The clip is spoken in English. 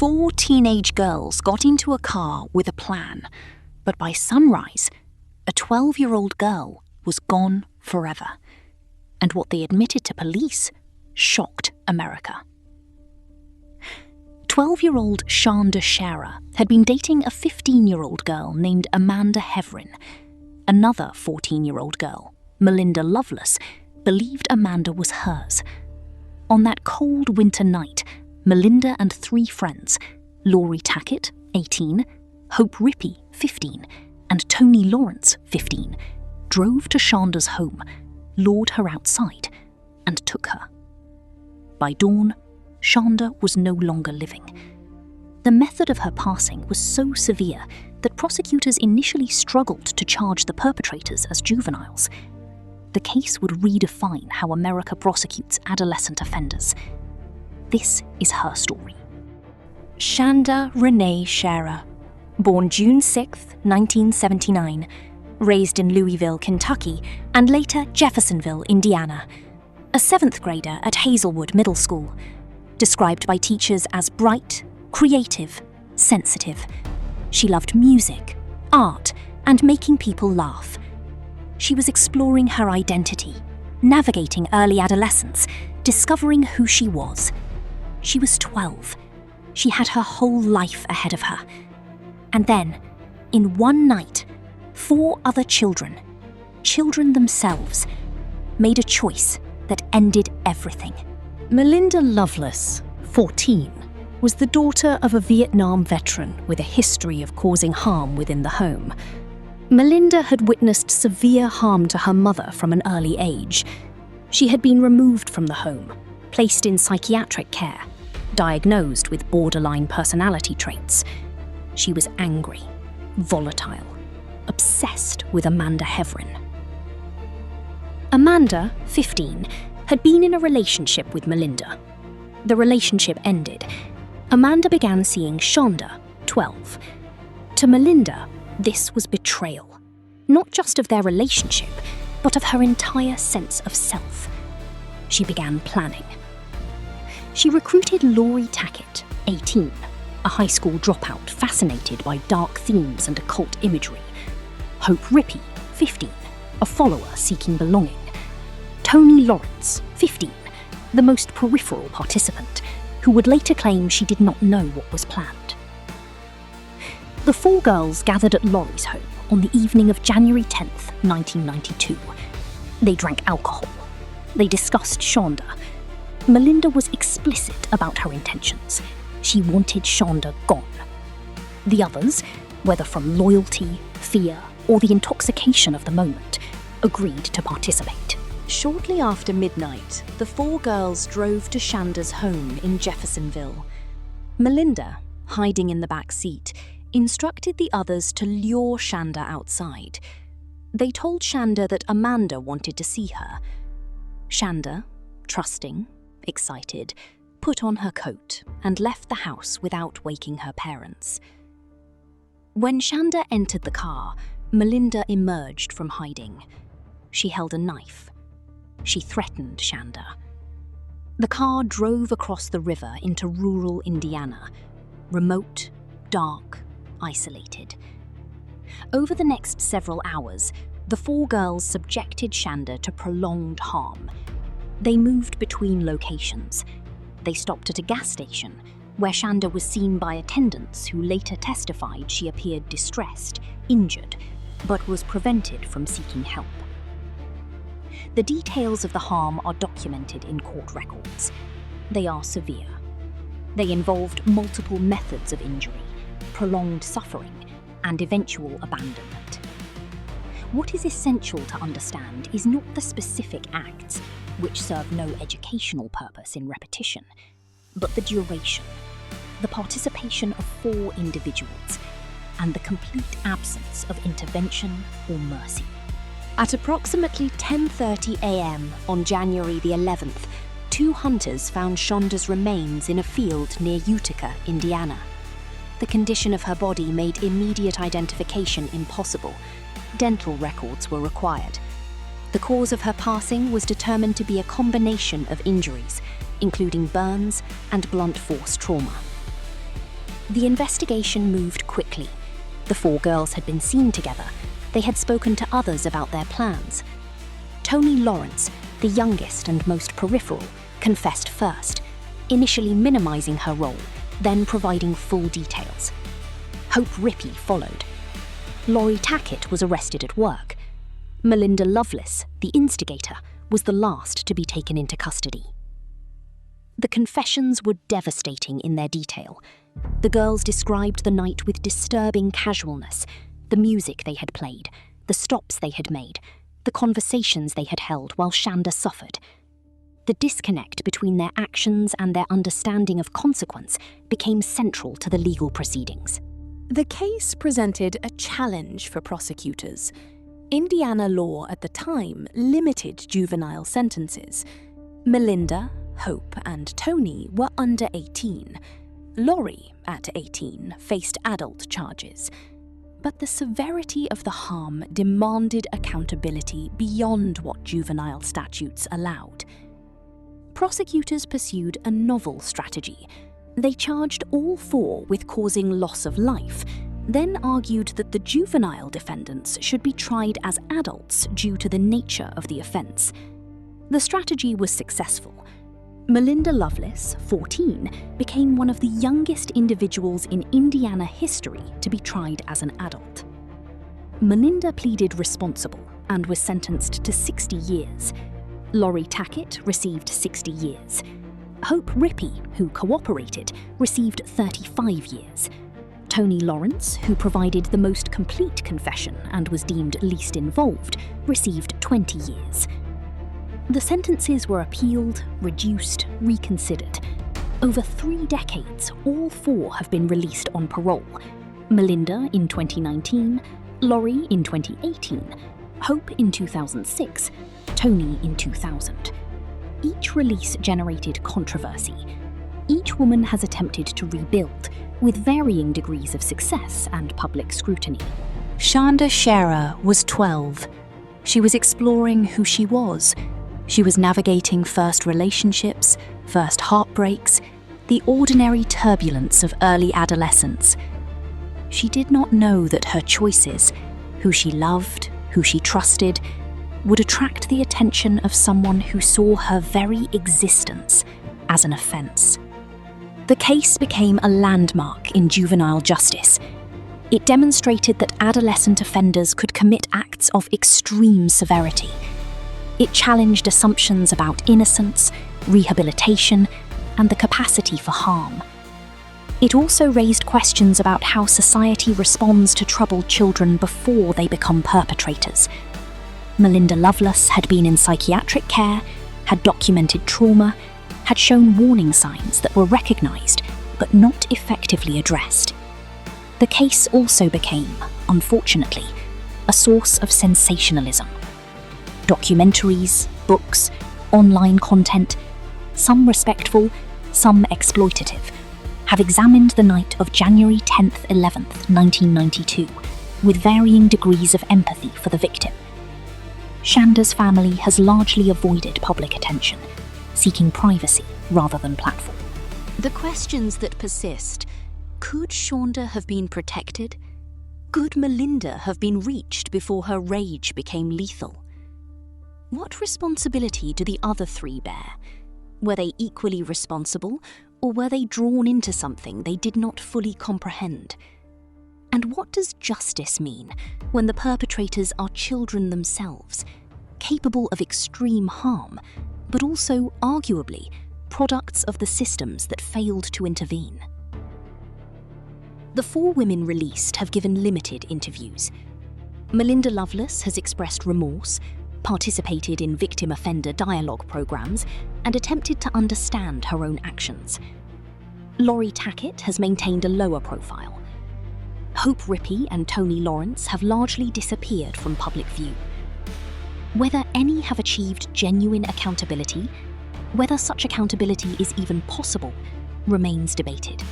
4 teenage girls got into a car with a plan, but by sunrise, a 12-year-old girl was gone forever. And what they admitted to police shocked America. 12-year-old Shanda Sharer had been dating a 15-year-old girl named Amanda Heverin. Another 14-year-old girl, Melinda Loveless, believed Amanda was hers. On that cold winter night, Melinda and 3 friends, Laurie Tackett, 18, Hope Rippey, 15, and Tony Lawrence, 15, drove to Shanda's home, lured her outside, and took her. By dawn, Shanda was no longer living. The method of her passing was so severe that prosecutors initially struggled to charge the perpetrators as juveniles. The case would redefine how America prosecutes adolescent offenders. This is her story. Shanda Renee Sharer, born June 6, 1979, raised in Louisville, Kentucky, and later Jeffersonville, Indiana. A 7th grader at Hazelwood Middle School, described by teachers as bright, creative, sensitive. She loved music, art, and making people laugh. She was exploring her identity, navigating early adolescence, discovering who she was. She was 12. She had her whole life ahead of her. And then, in one night, 4 other children themselves, made a choice that ended everything. Melinda Loveless, 14, was the daughter of a Vietnam veteran with a history of causing harm within the home. Melinda had witnessed severe harm to her mother from an early age. She had been removed from the home, placed in psychiatric care, diagnosed with borderline personality traits. She was angry, volatile, obsessed with Amanda Heverin. Amanda, 15, had been in a relationship with Melinda. The relationship ended. Amanda began seeing Shanda, 12. To Melinda, this was betrayal, not just of their relationship, but of her entire sense of self. She began planning. She recruited Laurie Tackett, 18, a high school dropout fascinated by dark themes and occult imagery. Hope Rippey, 15, a follower seeking belonging. Tony Lawrence, 15, the most peripheral participant, who would later claim she did not know what was planned. The 4 girls gathered at Laurie's home on the evening of January 10th, 1992. They drank alcohol. They discussed Shanda. Melinda was explicit about her intentions. She wanted Shanda gone. The others, whether from loyalty, fear, or the intoxication of the moment, agreed to participate. Shortly after midnight, the 4 girls drove to Shanda's home in Jeffersonville. Melinda, hiding in the back seat, instructed the others to lure Shanda outside. They told Shanda that Amanda wanted to see her. Shanda, trusting, excited, put on her coat and left the house without waking her parents. When Shanda entered the car, Melinda emerged from hiding. She held a knife. She threatened Shanda. The car drove across the river into rural Indiana, remote, dark, isolated. Over the next several hours, the 4 girls subjected Shanda to prolonged harm. They moved between locations. They stopped at a gas station, where Shanda was seen by attendants who later testified she appeared distressed, injured, but was prevented from seeking help. The details of the harm are documented in court records. They are severe. They involved multiple methods of injury, prolonged suffering, and eventual abandonment. What is essential to understand is not the specific acts, which serve no educational purpose in repetition, but the duration, the participation of 4 individuals, and the complete absence of intervention or mercy. At approximately 10:30 a.m. on January the 11th, 2 hunters found Shanda's remains in a field near Utica, Indiana. The condition of her body made immediate identification impossible. Dental records were required. The cause of her passing was determined to be a combination of injuries, including burns and blunt force trauma. The investigation moved quickly. The 4 girls had been seen together. They had spoken to others about their plans. Toni Lawrence, the youngest and most peripheral, confessed first, initially minimizing her role, then providing full details. Hope Rippey followed. Laurie Tackett was arrested at work. Melinda Lovelace, the instigator, was the last to be taken into custody. The confessions were devastating in their detail. The girls described the night with disturbing casualness, the music they had played, the stops they had made, the conversations they had held while Shanda suffered. The disconnect between their actions and their understanding of consequence became central to the legal proceedings. The case presented a challenge for prosecutors. Indiana law at the time limited juvenile sentences. Melinda, Hope, and Toni were under 18. Laurie, at 18, faced adult charges. But the severity of the harm demanded accountability beyond what juvenile statutes allowed. Prosecutors pursued a novel strategy. They charged all 4 with causing loss of life, then argued that the juvenile defendants should be tried as adults due to the nature of the offence. The strategy was successful. Melinda Lovelace, 14, became one of the youngest individuals in Indiana history to be tried as an adult. Melinda pleaded responsible and was sentenced to 60 years. Laurie Tackett received 60 years. Hope Rippey, who cooperated, received 35 years. Toni Lawrence, who provided the most complete confession and was deemed least involved, received 20 years. The sentences were appealed, reduced, reconsidered. Over 3 decades, all 4 have been released on parole. Melinda in 2019, Laurie in 2018, Hope in 2006, Toni in 2000. Each release generated controversy. Each woman has attempted to rebuild, with varying degrees of success and public scrutiny. Shanda Sharer was 12. She was exploring who she was. She was navigating first relationships, first heartbreaks, the ordinary turbulence of early adolescence. She did not know that her choices, who she loved, who she trusted, would attract the attention of someone who saw her very existence as an offence. The case became a landmark in juvenile justice. It demonstrated that adolescent offenders could commit acts of extreme severity. It challenged assumptions about innocence, rehabilitation, and the capacity for harm. It also raised questions about how society responds to troubled children before they become perpetrators. Melinda Lovelace had been in psychiatric care, had documented trauma, had shown warning signs that were recognised but not effectively addressed. The case also became, unfortunately, a source of sensationalism. Documentaries, books, online content, some respectful, some exploitative, have examined the night of January 10th, 11th, 1992, with varying degrees of empathy for the victim. Shanda's family has largely avoided public attention, seeking privacy rather than platform. The questions that persist: could Shanda have been protected? Could Melinda have been reached before her rage became lethal? What responsibility do the other 3 bear? Were they equally responsible, or were they drawn into something they did not fully comprehend? And what does justice mean when the perpetrators are children themselves, capable of extreme harm, but also, arguably, products of the systems that failed to intervene? The 4 women released have given limited interviews. Melinda Lovelace has expressed remorse, participated in victim-offender dialogue programs, and attempted to understand her own actions. Laurie Tackett has maintained a lower profile. Hope Rippey and Toni Lawrence have largely disappeared from public view. Whether any have achieved genuine accountability, whether such accountability is even possible, remains debated.